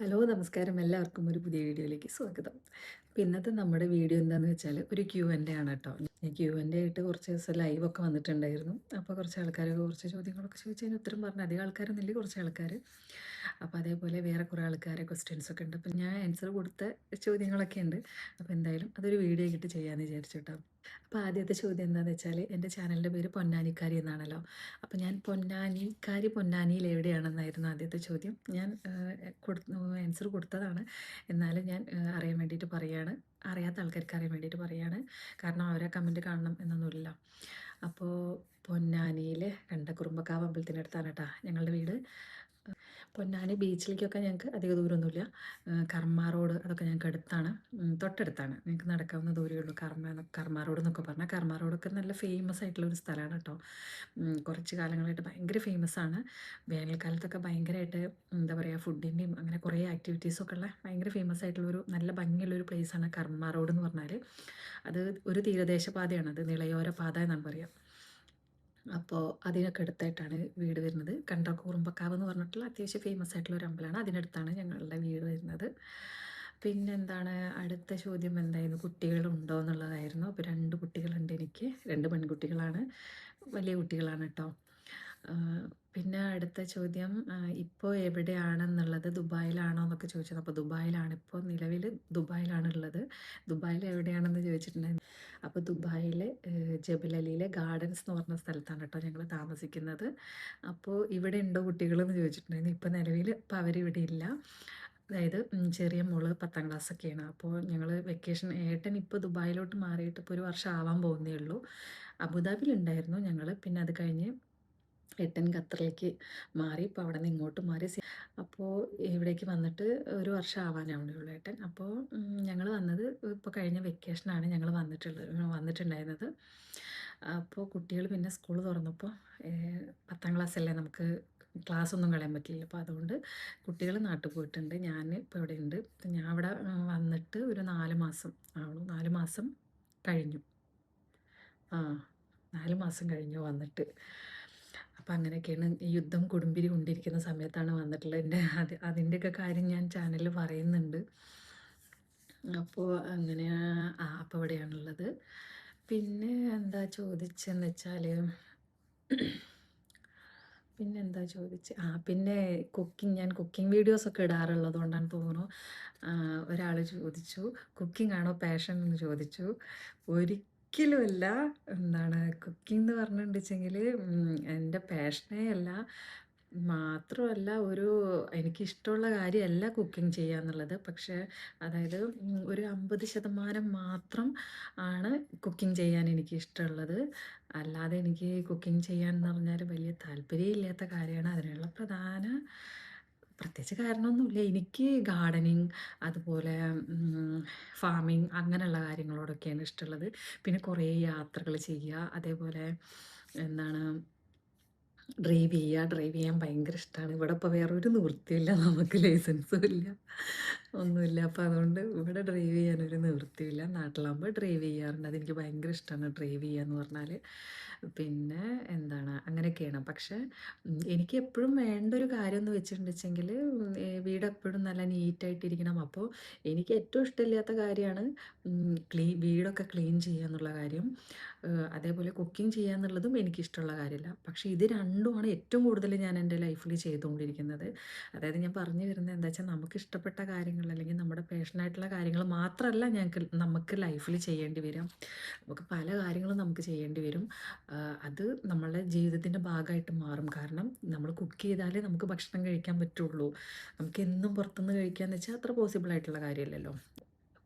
Hello നമസ്കാരം എല്ലാവർക്കും ഒരു പുതിയ വീഡിയോയിലേക്ക് സ്വാഗതം. അപ്പോൾ ഇന്നത്തെ നമ്മുടെ വീഡിയോ എന്താണെന്ന് വെച്ചാൽ ഒരു ക്യൂ ആൻഡ് എ ആണ് കേട്ടോ. ഞാൻ ക്യൂ ആൻഡ് എ ആയിട്ട് കുറച്ച് ദിവസം ലൈവൊക്കെ വന്നിട്ടുണ്ടായിരുന്നു. അപ്പോൾ കുറച്ച് ആൾക്കാരൊക്കെ കുറച്ച് ചോദ്യങ്ങളൊക്കെ ചോദിച്ചതിന് ഉത്തരം പറഞ്ഞ് അധികം ആൾക്കാരൊന്നുമില്ല, കുറച്ച് ആൾക്കാർ. അപ്പോൾ അതേപോലെ വേറെ കുറേ ആൾക്കാരെ ക്വസ്റ്റ്യൻസൊക്കെ ഉണ്ട്. അപ്പോൾ ഞാൻ ആൻസർ കൊടുത്ത ചോദ്യങ്ങളൊക്കെ ഉണ്ട്. അപ്പോൾ എന്തായാലും അതൊരു വീഡിയോ ആയിട്ട് ചെയ്യാമെന്ന് വിചാരിച്ചു കേട്ടോ. അപ്പോൾ ആദ്യത്തെ ചോദ്യം എന്താണെന്ന് വെച്ചാൽ എൻ്റെ ചാനലിൻ്റെ പേര് പൊന്നാനിക്കാരി എന്നാണല്ലോ. അപ്പോൾ ഞാൻ പൊന്നാനിക്കാരി പൊന്നാനിയിൽ എവിടെയാണെന്നായിരുന്നു ആദ്യത്തെ ചോദ്യം. ഞാൻ ആൻസർ കൊടുത്തതാണ്. എന്നാലും ഞാൻ അറിയാൻ വേണ്ടിയിട്ട് പറയുകയാണ്. അറിയാത്ത ആൾക്കാർക്ക് അറിയാൻ വേണ്ടിയിട്ട് പറയുകയാണ്. കാരണം അവരെ കമൻറ്റ് കാണണം എന്നൊന്നുമില്ല. അപ്പോൾ പൊന്നാനിയിലെ കണ്ടക്കുറുമ്പക്കാവ് അമ്പലത്തിനടുത്താണ് കേട്ടോ ഞങ്ങളുടെ വീട്. പൊന്നാനി ബീച്ചിലേക്കൊക്കെ ഞങ്ങൾക്ക് അധിക ദൂരമൊന്നുമില്ല. കർമ്മ റോഡ് അതൊക്കെ ഞങ്ങൾക്ക് അടുത്താണ്, തൊട്ടടുത്താണ്. ഞങ്ങൾക്ക് നടക്കാവുന്ന ദൂരമേ ഉള്ളൂ. കർമ്മ റോഡ് എന്നൊക്കെ പറഞ്ഞാൽ കർമ്മ റോഡൊക്കെ നല്ല ഫേമസ് ആയിട്ടുള്ളൊരു സ്ഥലമാണ് കേട്ടോ. കുറച്ച് കാലങ്ങളായിട്ട് ഭയങ്കര ഫേമസ് ആണ്. വേനൽക്കാലത്തൊക്കെ ഭയങ്കരമായിട്ട് എന്താ പറയുക, ഫുഡിൻ്റെയും അങ്ങനെ കുറേ ആക്ടിവിറ്റീസൊക്കെ ഉള്ള ഭയങ്കര ഫേമസ് ആയിട്ടുള്ളൊരു നല്ല ഭംഗിയുള്ളൊരു പ്ലേസാണ് കർമ്മ റോഡ് എന്ന് പറഞ്ഞാൽ. അത് ഒരു തീരദേശ പാതയാണ്, അത് നിളയോര പാത എന്നാണ് പറയുക. അപ്പോൾ അതിനൊക്കെ അടുത്തായിട്ടാണ് വീട് വരുന്നത്. കണ്ടക്കുറുമ്പക്കാവ് എന്ന് പറഞ്ഞിട്ടുള്ള അത്യാവശ്യം ഫേമസ് ആയിട്ടുള്ള ഒരു അമ്പലമാണ്. അതിനടുത്താണ് ഞങ്ങളുടെ വീട് വരുന്നത്. പിന്നെന്താണ് അടുത്ത ചോദ്യം എന്തായിരുന്നു, കുട്ടികളുണ്ടോ എന്നുള്ളതായിരുന്നു. അപ്പോൾ 2 കുട്ടികളുണ്ട് എനിക്ക്, 2 പെൺകുട്ടികളാണ്, വലിയ കുട്ടികളാണ് കേട്ടോ. പിന്നെ അടുത്ത ചോദ്യം, ഇപ്പോൾ എവിടെയാണെന്നുള്ളത്, ദുബായിലാണോ എന്നൊക്കെ ചോദിച്ചത്. അപ്പോൾ ദുബായിലാണ്, ഇപ്പോൾ നിലവിൽ ദുബായിലാണുള്ളത്. ദുബായിൽ എവിടെയാണെന്ന് ചോദിച്ചിട്ടുണ്ടായിരുന്നു. അപ്പോൾ ദുബായിൽ ജബലലിയിലെ ഗാർഡൻസ് എന്ന് പറഞ്ഞ സ്ഥലത്താണ് കേട്ടോ ഞങ്ങൾ താമസിക്കുന്നത്. അപ്പോൾ ഇവിടെ ഉണ്ടോ കുട്ടികളെന്ന് ചോദിച്ചിട്ടുണ്ടായിരുന്നു. ഇപ്പോൾ നിലവിൽ ഇപ്പോൾ അവരിവിടെ ഇല്ല. അതായത് ചെറിയ മോള് 10ാം ക്ലാസ്സൊക്കെയാണ്. അപ്പോൾ ഞങ്ങൾ വെക്കേഷൻ, ഏട്ടൻ ഇപ്പോൾ ദുബായിലോട്ട് മാറിയിട്ട് ഇപ്പോൾ 1 വർഷം ആവാൻ പോകുന്നേ ഉള്ളൂ. അബുദാബിയിലുണ്ടായിരുന്നു ഞങ്ങൾ. പിന്നെ അത് കഴിഞ്ഞ് ഏട്ടൻ ഖത്തറിലേക്ക് മാറി. ഇപ്പോൾ അവിടെ നിന്ന് ഇങ്ങോട്ട് മാറി. അപ്പോൾ ഇവിടേക്ക് വന്നിട്ട് 1 വർഷം ആവാനാവണേ ഉള്ളൂ ഏട്ടൻ. അപ്പോൾ ഞങ്ങൾ വന്നത് ഇപ്പോൾ കഴിഞ്ഞ വെക്കേഷനാണ് ഞങ്ങൾ വന്നിട്ടുണ്ടായിരുന്നത്. അപ്പോൾ കുട്ടികൾ പിന്നെ സ്കൂൾ തുറന്നപ്പോൾ 10ാം ക്ലാസ്സല്ലേ, നമുക്ക് ക്ലാസ് ഒന്നും കളയാൻ പറ്റില്ല. അപ്പോൾ അതുകൊണ്ട് കുട്ടികൾ നാട്ടിൽ പോയിട്ടുണ്ട്. ഞാൻ ഇപ്പോൾ ഇവിടെ ഉണ്ട്. ഞാൻ ഇവിടെ വന്നിട്ട് ഒരു 4 മാസം ആവുന്നു. 4 മാസം കഴിഞ്ഞു. ആ 4 മാസം കഴിഞ്ഞു വന്നിട്ട്. അപ്പം അങ്ങനെയൊക്കെയാണ്. ഈ യുദ്ധം കൊടുമ്പിരി കൊണ്ടിരിക്കുന്ന സമയത്താണ് വന്നിട്ടുള്ളത്. അതിൻ്റെയൊക്കെ കാര്യം ഞാൻ ചാനലിൽ പറയുന്നുണ്ട്. അപ്പോൾ അങ്ങനെ അപ്പോൾ ഇവിടെയാണുള്ളത്. പിന്നെ എന്താ ചോദിച്ചതെന്ന് വെച്ചാൽ, പിന്നെന്താ ചോദിച്ചത്, പിന്നെ ഞാൻ കുക്കിംഗ് വീഡിയോസൊക്കെ ഇടാറുള്ളത് കൊണ്ടാണ് തോന്നുന്നു. ഒരാൾ ചോദിച്ചു കുക്കിംഗ് ആണോ പാഷൻ എന്ന് ചോദിച്ചു. ഒരിക്കലുമല്ല. എന്താണ് കുക്കിംഗ് എന്ന് പറഞ്ഞിട്ടുണ്ടെച്ചെങ്കിൽ എൻ്റെ പാഷനേ അല്ല. മാത്രമല്ല, എനിക്കിഷ്ടമുള്ള കാര്യമല്ല കുക്കിംഗ് ചെയ്യുക എന്നുള്ളത്. പക്ഷേ അതായത് ഒരു 50% മാത്രം ആണ് കുക്കിംഗ് ചെയ്യാൻ എനിക്ക് ഇഷ്ടമുള്ളത്. അല്ലാതെ എനിക്ക് കുക്കിംഗ് ചെയ്യാൻ എന്ന് പറഞ്ഞാൽ വലിയ താല്പര്യമില്ലാത്ത കാര്യമാണ്. അതിനുള്ള പ്രത്യേകിച്ച് കാരണമൊന്നുമില്ല. എനിക്ക് ഗാർഡനിങ്, അതുപോലെ ഫാമിങ് അങ്ങനെയുള്ള കാര്യങ്ങളോടൊക്കെയാണ് ഇഷ്ടമുള്ളത്. പിന്നെ കുറേ യാത്രകൾ ചെയ്യുക, അതേപോലെ എന്താണ് ഡ്രൈവ് ചെയ്യാൻ ഭയങ്കര ഇഷ്ടമാണ്. ഇവിടെ ഇപ്പോൾ വേറൊരു നിവൃത്തിയില്ല, നമുക്ക് ലൈസൻസും ഇല്ല, ഒന്നുമില്ല. അപ്പോൾ അതുകൊണ്ട് ഇവിടെ ഡ്രൈവ് ചെയ്യാനൊരു നിവൃത്തിയില്ല. നാട്ടിലാകുമ്പോൾ ഡ്രൈവ് ചെയ്യാറുണ്ട്. അതെനിക്ക് ഭയങ്കര ഇഷ്ടമാണ് ഡ്രൈവ് ചെയ്യുക എന്ന് പറഞ്ഞാൽ. പിന്നെ എന്താണ് അങ്ങനെയൊക്കെയാണ്. പക്ഷേ എനിക്ക് എപ്പോഴും വേണ്ട ഒരു കാര്യം എന്ന് വെച്ചിട്ടുണ്ടെങ്കിൽ വീട് എപ്പോഴും നല്ല നീറ്റായിട്ടിരിക്കണം. അപ്പോൾ എനിക്ക് ഏറ്റവും ഇഷ്ടമില്ലാത്ത കാര്യമാണ് വീടൊക്കെ ക്ലീൻ ചെയ്യുക എന്നുള്ള കാര്യം. അതേപോലെ കുക്കിംഗ് ചെയ്യുക എന്നുള്ളതും എനിക്കിഷ്ടമുള്ള കാര്യമില്ല. പക്ഷേ ഇത് രണ്ടുമാണ് ഏറ്റവും കൂടുതൽ ഞാൻ എൻ്റെ ലൈഫിൽ ചെയ്തുകൊണ്ടിരിക്കുന്നത്. അതായത് ഞാൻ പറഞ്ഞു വരുന്നത് എന്താ വെച്ചാൽ, നമുക്ക് ഇഷ്ടപ്പെട്ട കാര്യങ്ങൾ അല്ലെങ്കിൽ നമ്മുടെ പാഷനായിട്ടുള്ള കാര്യങ്ങൾ മാത്രമല്ല നമുക്ക് ലൈഫിൽ ചെയ്യേണ്ടി വരും. നമുക്ക് പല കാര്യങ്ങളും നമുക്ക് ചെയ്യേണ്ടി വരും. അത് നമ്മളുടെ ജീവിതത്തിൻ്റെ ഭാഗമായിട്ട് മാറും. കാരണം നമ്മൾ കുക്ക് ചെയ്താലേ നമുക്ക് ഭക്ഷണം കഴിക്കാൻ പറ്റുള്ളൂ. നമുക്ക് എന്നും പുറത്തുനിന്ന് കഴിക്കാന്ന് വെച്ചാൽ അത്ര പോസിബിൾ ആയിട്ടുള്ള കാര്യമല്ലല്ലോ.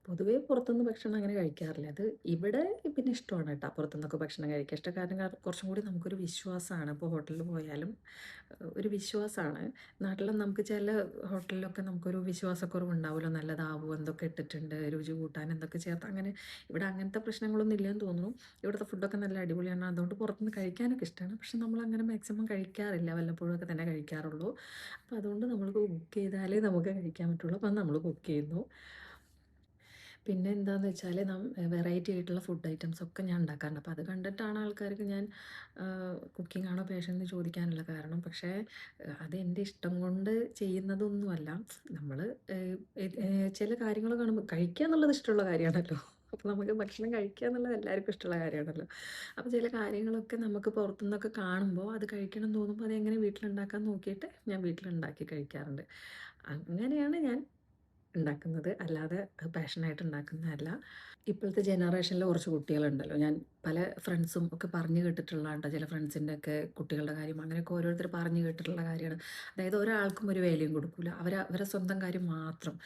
പൊതുവേ പുറത്തുനിന്ന് ഭക്ഷണം അങ്ങനെ കഴിക്കാറില്ല. അത് ഇവിടെ പിന്നെ ഇഷ്ടമാണ് കേട്ടോ പുറത്തുനിന്നൊക്കെ ഭക്ഷണം കഴിക്കാൻ. ഇഷ്ടം കാരണം കുറച്ചും കൂടി നമുക്കൊരു വിശ്വാസമാണ്. ഇപ്പോൾ ഹോട്ടലിൽ പോയാലും ഒരു വിശ്വാസമാണ്. നാട്ടിലും നമുക്ക് ചില ഹോട്ടലിലൊക്കെ നമുക്കൊരു വിശ്വാസക്കുറവുണ്ടാവുമല്ലോ, നല്ലതാവുമോ, എന്തൊക്കെ ഇട്ടിട്ടുണ്ട്, രുചി കൂട്ടാൻ എന്തൊക്കെ ചേർത്ത്. അങ്ങനെ ഇവിടെ അങ്ങനത്തെ പ്രശ്നങ്ങളൊന്നും ഇല്ലെന്ന് തോന്നുന്നു. ഇവിടുത്തെ ഫുഡൊക്കെ നല്ല അടിപൊളിയാണ്. അതുകൊണ്ട് പുറത്തുനിന്ന് കഴിക്കാനൊക്കെ ഇഷ്ടമാണ്. പക്ഷെ നമ്മളങ്ങനെ മാക്സിമം കഴിക്കാറില്ല, വല്ലപ്പോഴൊക്കെ തന്നെ കഴിക്കാറുള്ളൂ. അപ്പോൾ അതുകൊണ്ട് നമ്മൾ കുക്ക് ചെയ്താലേ നമുക്ക് കഴിക്കാൻ പറ്റുള്ളൂ. അപ്പം നമ്മൾ കുക്ക് ചെയ്യുന്നു. പിന്നെ എന്താന്ന് വെച്ചാൽ വെറൈറ്റി ആയിട്ടുള്ള ഫുഡ് ഐറ്റംസ് ഒക്കെ ഞാൻ ഉണ്ടാക്കാറുണ്ട്. അപ്പോൾ അത് കണ്ടിട്ടാണ് ആൾക്കാർക്ക് ഞാൻ കുക്കിംഗ് ആണോ പാഷൻ എന്ന് ചോദിക്കാനുള്ള കാരണം. പക്ഷേ അത് എൻ്റെ ഇഷ്ടം കൊണ്ട് ചെയ്യുന്നതൊന്നുമല്ല. നമ്മൾ ചില കാര്യങ്ങൾ കാണുമ്പോൾ കഴിക്കുക എന്നുള്ളത് ഇഷ്ടമുള്ള കാര്യമാണല്ലോ. അപ്പോൾ നമുക്ക് ഭക്ഷണം കഴിക്കുക എന്നുള്ളത് എല്ലാവർക്കും ഇഷ്ടമുള്ള കാര്യമാണല്ലോ. അപ്പോൾ ചില കാര്യങ്ങളൊക്കെ നമുക്ക് പുറത്തുനിന്നൊക്കെ കാണുമ്പോൾ അത് കഴിക്കണം എന്ന് തോന്നുമ്പോൾ അതെങ്ങനെ വീട്ടിലുണ്ടാക്കാൻ നോക്കിയിട്ട് ഞാൻ വീട്ടിലുണ്ടാക്കി കഴിക്കാറുണ്ട്. അങ്ങനെയാണ് ഞാൻ ഉണ്ടാക്കുന്നത്. അല്ലാതെ പാഷനായിട്ട് ഉണ്ടാക്കുന്നതല്ല. ഇപ്പോഴത്തെ ജനറേഷനിൽ കുറച്ച് കുട്ടികളുണ്ടല്ലോ. ഞാൻ പല ഫ്രണ്ട്സും ഒക്കെ പറഞ്ഞു കേട്ടിട്ടുള്ളതാണ് ട്ടോ. ചില ഫ്രണ്ട്സിൻ്റെ ഒക്കെ കുട്ടികളുടെ കാര്യം അങ്ങനെയൊക്കെ ഓരോരുത്തർ പറഞ്ഞു കേട്ടിട്ടുള്ള കാര്യമാണ്. അതായത് ഒരാൾക്കും ഒരു വിലയും കൊടുക്കൂല. അവരെ സ്വന്തം കാര്യം മാത്രം.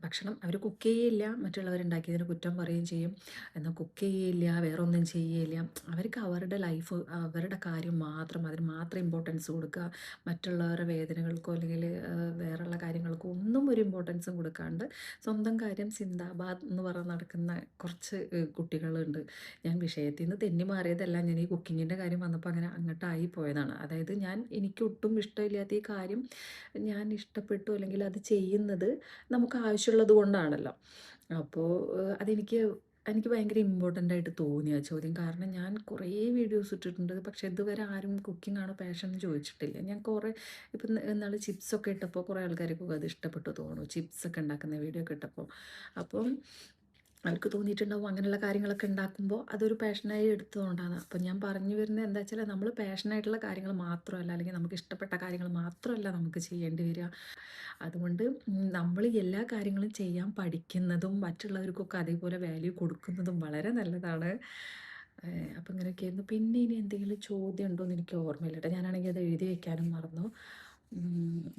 ഭക്ഷണം അവർ കുക്ക് ചെയ്യില്ല, മറ്റുള്ളവരുണ്ടാക്കിയതിന് കുറ്റം പറയുകയും ചെയ്യും. എന്നാൽ കുക്ക് ചെയ്യില്ല, വേറെ ഒന്നും ചെയ്യില്ല. അവർക്ക് അവരുടെ ലൈഫ്, അവരുടെ കാര്യം മാത്രം, അതിന് മാത്രം ഇമ്പോർട്ടൻസ് കൊടുക്കുക. മറ്റുള്ളവരുടെ വേദനകൾക്കോ അല്ലെങ്കിൽ വേറെയുള്ള കാര്യങ്ങൾക്കോ ഒന്നും ഒരു ഇമ്പോർട്ടൻസും കൊടുക്കാണ്ട് സ്വന്തം കാര്യം സിന്ദാബാദ് എന്ന് പറഞ്ഞ് നടക്കുന്ന കുറച്ച് കുട്ടികളുണ്ട്. ഞാൻ വിഷയത്തിൽ നിന്ന് തെന്നി മാറിയതല്ല. ഞാൻ ഈ കുക്കിങ്ങിൻ്റെ കാര്യം വന്നപ്പോൾ അങ്ങനെ അങ്ങോട്ടായി പോയതാണ്. അതായത് എനിക്ക് ഒട്ടും ഇഷ്ടമില്ലാത്ത ഈ കാര്യം ഞാൻ ഇഷ്ടപ്പെട്ടു അല്ലെങ്കിൽ അത് ചെയ്യുന്നത് നമുക്ക് ആവശ്യമുള്ളത് കൊണ്ടാണല്ലോ. അപ്പോൾ അതെനിക്ക് എനിക്ക് ഭയങ്കര ഇമ്പോർട്ടൻ്റ് ആയിട്ട് തോന്നി ആ ചോദ്യം. കാരണം ഞാൻ കുറേ വീഡിയോസ് ഇട്ടിട്ടുണ്ട്. പക്ഷേ ഇതുവരെ ആരും കുക്കിംഗ് ആണോ പാഷൻ എന്ന് ചോദിച്ചിട്ടില്ല. ഞാൻ കുറേ ഇപ്പം ഇന്നാൾ ചിപ്സൊക്കെ ഇട്ടപ്പോൾ കുറേ ആൾക്കാർക്കൊക്കെ അത് ഇഷ്ടപ്പെട്ടു തോന്നുന്നു. ചിപ്സൊക്കെ ഉണ്ടാക്കുന്ന വീഡിയോ ഒക്കെ ഇട്ടപ്പോൾ. അപ്പം അവർക്ക് തോന്നിയിട്ടുണ്ടാവും അങ്ങനെയുള്ള കാര്യങ്ങളൊക്കെ ഉണ്ടാക്കുമ്പോൾ അതൊരു പാഷനായി എടുത്തതുകൊണ്ടാണ്. അപ്പം ഞാൻ പറഞ്ഞു വരുന്നത് എന്താ വെച്ചാൽ നമ്മൾ പാഷനായിട്ടുള്ള കാര്യങ്ങൾ മാത്രമല്ല, അല്ലെങ്കിൽ നമുക്ക് ഇഷ്ടപ്പെട്ട കാര്യങ്ങൾ മാത്രമല്ല നമുക്ക് ചെയ്യേണ്ടി വരിക. അതുകൊണ്ട് നമ്മൾ എല്ലാ കാര്യങ്ങളും ചെയ്യാൻ പഠിക്കുന്നതും മറ്റുള്ളവർക്കൊക്കെ അതേപോലെ വാല്യൂ കൊടുക്കുന്നതും വളരെ നല്ലതാണ്. അപ്പം ഇങ്ങനെയൊക്കെയായിരുന്നു. പിന്നെ ഇനി എന്തെങ്കിലും ചോദ്യം ഉണ്ടോ എന്ന് എനിക്ക് ഓർമ്മയില്ല കേട്ടോ. ഞാനാണെങ്കിൽ അത് എഴുതി വെക്കാനും മറന്നു.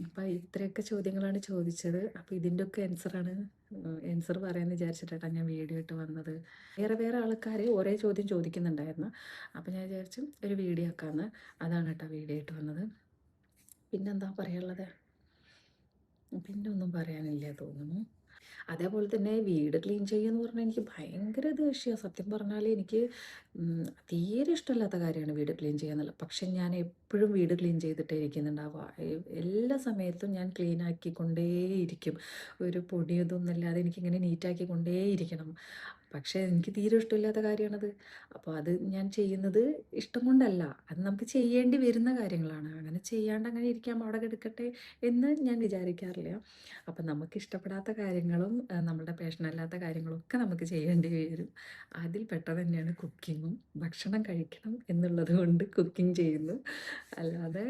അപ്പം ഇത്രയൊക്കെ ചോദ്യങ്ങളാണ് ചോദിച്ചത്. അപ്പോൾ ഇതിൻ്റെയൊക്കെ ആൻസർ പറയാമെന്ന് വിചാരിച്ചിട്ടാണ് ഞാൻ വീഡിയോ ഇട്ട് വന്നത്. വേറെ വേറെ ആൾക്കാർ ഒരേ ചോദ്യം ചോദിക്കുന്നുണ്ടായിരുന്നു. അപ്പോൾ ഞാൻ വിചാരിച്ചു ഒരു വീഡിയോ ആക്കാമെന്ന്. അതാണ് കേട്ടോ വീഡിയോ ഇട്ട് വന്നത്. പിന്നെന്താ പറയാനുള്ളത്? പിന്നെ ഒന്നും പറയാനില്ല തോന്നുന്നു. അതേപോലെ തന്നെ വീട് ക്ലീൻ ചെയ്യുക എന്ന് പറഞ്ഞാൽ എനിക്ക് ഭയങ്കര ദേഷ്യമാണ്. സത്യം പറഞ്ഞാൽ എനിക്ക് തീരെ ഇഷ്ടമില്ലാത്ത കാര്യമാണ് വീട് ക്ലീൻ ചെയ്യുക എന്നുള്ളത്. പക്ഷെ ഞാൻ എപ്പോഴും വീട് ക്ലീൻ ചെയ്തിട്ടേ ഇരിക്കുന്നുണ്ടാവുക. എല്ലാ സമയത്തും ഞാൻ ക്ലീൻ ആക്കിക്കൊണ്ടേയിരിക്കും. ഒരു പൊടി ഇതൊന്നുമില്ലാതെ എനിക്കിങ്ങനെ നീറ്റാക്കിക്കൊണ്ടേ ഇരിക്കണം. പക്ഷേ എനിക്ക് തീരെ ഇഷ്ടമില്ലാത്ത കാര്യമാണത്. അപ്പോൾ അത് ഞാൻ ചെയ്യുന്നത് ഇഷ്ടം കൊണ്ടല്ല. അത് നമുക്ക് ചെയ്യേണ്ടി വരുന്ന കാര്യങ്ങളാണ്. അങ്ങനെ ചെയ്യാണ്ട് അങ്ങനെ ഇരിക്കാം, അവിടെ കിടക്കട്ടെ എന്ന് ഞാൻ വിചാരിക്കാറില്ല. അപ്പം നമുക്കിഷ്ടപ്പെടാത്ത കാര്യങ്ങളും നമ്മുടെ പാഷനല്ലാത്ത കാര്യങ്ങളൊക്കെ നമുക്ക് ചെയ്യേണ്ടി വരും. അതിൽ പെട്ടത് തന്നെയാണ് കുക്കിങ്ങും. ഭക്ഷണം കഴിക്കണം എന്നുള്ളത് കൊണ്ട് കുക്കിംഗ് ചെയ്യുന്നു. അല്ലാതെ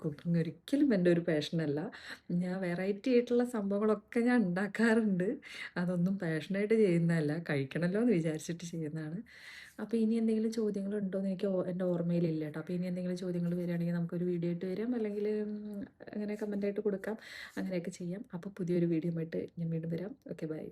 കുക്കിംഗ് ഒരിക്കലും എൻ്റെ ഒരു പാഷനല്ല. ഞാൻ വെറൈറ്റി ആയിട്ടുള്ള സംഭവങ്ങളൊക്കെ ഞാൻ ഉണ്ടാക്കാറുണ്ട്. അതൊന്നും പാഷനായിട്ട് ചെയ്യുന്നതല്ല. കഴിക്കണമല്ലോ എന്ന് വിചാരിച്ചിട്ട് ചെയ്യുന്നതാണ്. അപ്പോൾ ഇനി എന്തെങ്കിലും ചോദ്യങ്ങളുണ്ടോ എന്ന് എൻ്റെ ഓർമ്മയിലില്ല കേട്ടോ. അപ്പോൾ ഇനി എന്തെങ്കിലും ചോദ്യങ്ങൾ വരികയാണെങ്കിൽ നമുക്കൊരു വീഡിയോ ആയിട്ട് വരാം, അല്ലെങ്കിൽ അങ്ങനെ കമൻ്റായിട്ട് കൊടുക്കാം. അങ്ങനെയൊക്കെ ചെയ്യാം. അപ്പോൾ പുതിയൊരു വീഡിയോ ആയിട്ട് ഞാൻ വീണ്ടും വരാം. Okay, by.